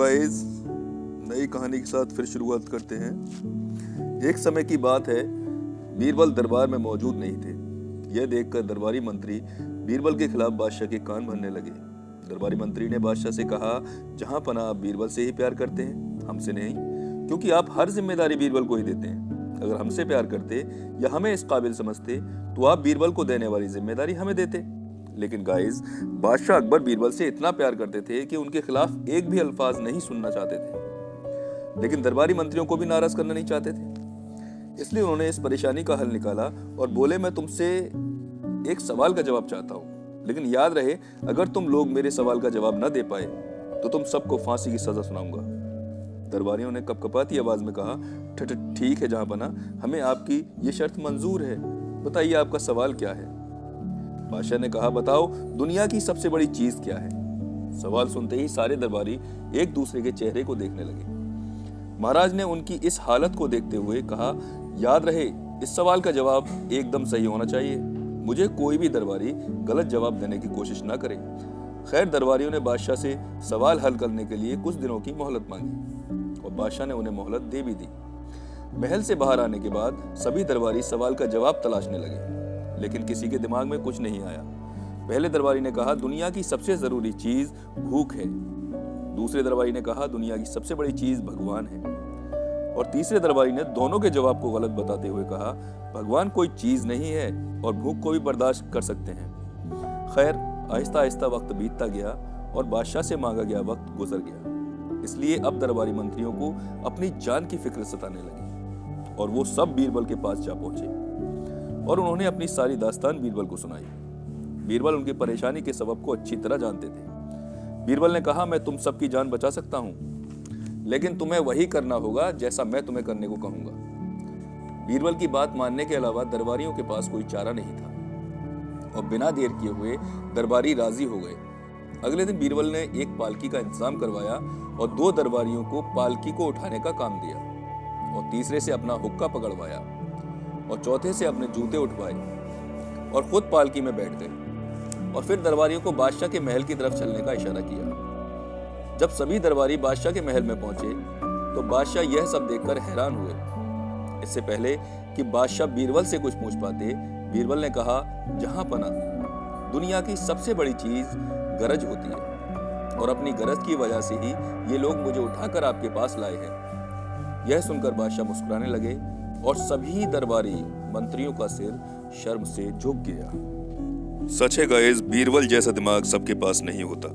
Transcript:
Guys, नई कहानी के साथ फिर शुरुआत करते हैं। एक समय की बात है, बीरबल दरबार में मौजूद नहीं थे। यह देखकर दरबारी मंत्री बीरबल के खिलाफ बादशाह के कान भरने लगे। दरबारी मंत्री ने बादशाह से कहा, जहां पना आप बीरबल से ही प्यार करते हैं, हमसे नहीं, क्योंकि आप हर जिम्मेदारी बीरबल को ही देते हैं। अगर हमसे प्यार करते या हमें इस काबिल समझते तो आप बीरबल को देने वाली जिम्मेदारी हमें देते। लेकिन गाइस, बादशाह अकबर बीरबल से इतना प्यार करते थे कि उनके खिलाफ एक भी अल्फाज नहीं सुनना चाहते थे। लेकिन दरबारी मंत्रियों को भी नाराज करना नहीं चाहते थे, इसलिए उन्होंने इस परेशानी का हल निकाला और बोले, मैं तुमसे एक सवाल का जवाब चाहता हूँ, लेकिन याद रहे, अगर तुम लोग मेरे सवाल का जवाब न दे पाए तो तुम सबको फांसी की सजा सुनाऊंगा। दरबारियों ने कपकपाती आवाज में कहा, ठीक है जहांपना, हमें आपकी ये शर्त मंजूर है, बताइए आपका सवाल क्या है। बादशाह ने कहा, बताओ दुनिया की सबसे बड़ी चीज क्या है। सवाल सुनते ही सारे दरबारी एक दूसरे के चेहरे को देखने लगे। महाराज ने उनकी इस हालत को देखते हुए कहा, याद रहे, इस सवाल का जवाब एकदम सही होना चाहिए। मुझे कोई भी दरबारी गलत जवाब देने की कोशिश ना करे। खैर, दरबारियों ने बादशाह से सवाल हल करने के लिए कुछ दिनों की मोहलत मांगी और बादशाह ने उन्हें मोहलत दे भी दी। महल से बाहर आने के बाद सभी दरबारी सवाल का जवाब तलाशने लगे, लेकिन किसी के दिमाग में कुछ नहीं आया। पहले दरबारी ने कहा, दुनिया की सबसे जरूरी चीज भूख है। दूसरे दरबारी ने कहा, दुनिया की सबसे बड़ी चीज भगवान है। और तीसरे दरबारी ने दोनों के जवाब को गलत बताते हुए कहा, भगवान कोई चीज नहीं है और भूख को भी बर्दाश्त कर सकते हैं। खैर, आहिस्ता आहिस्ता वक्त बीतता गया और बादशाह से मांगा गया वक्त गुजर गया। इसलिए अब दरबारी मंत्रियों को अपनी जान की फिक्र सताने लगी और वो सब बीरबल के पास जा पहुंचे और उन्होंने अपनी सारी दास्तान बीरबल को सुनाई। बीरबल उनकी परेशानी के सबब को अच्छी तरह जानते थे। बीरबल ने कहा, मैं तुम सबकी जान बचा सकता हूं, लेकिन तुम्हें वही करना होगा जैसा मैं तुम्हें करने को कहूंगा। बीरबल की बात मानने के अलावा दरबारियों के पास कोई चारा नहीं था और बिना देर किए हुए दरबारी राजी हो गए। अगले दिन बीरबल ने एक पालकी का इंतजाम करवाया और 2 दरबारियों को पालकी को उठाने का काम दिया और तीसरे से अपना हुक्का पकड़वाया और चौथे से अपने जूते उठवाए और खुद पालकी में बैठ गए और फिर दरबारियों को बादशाह के महल की तरफ चलने का इशारा किया। जब सभी दरबारी बादशाह के महल में पहुंचे तो बादशाह यह सब देखकर हैरान हुए। इससे पहले कि बादशाह बीरबल से कुछ पूछ पाते, बीरबल ने कहा, जहां पना, दुनिया की सबसे बड़ी चीज गरज होती है और अपनी गरज की वजह से ही ये लोग मुझे उठाकर आपके पास लाए हैं। यह सुनकर बादशाह मुस्कुराने लगे और सभी दरबारी मंत्रियों का सिर शर्म से झुक गया। सच है गाइस, बीरबल जैसा दिमाग सबके पास नहीं होता।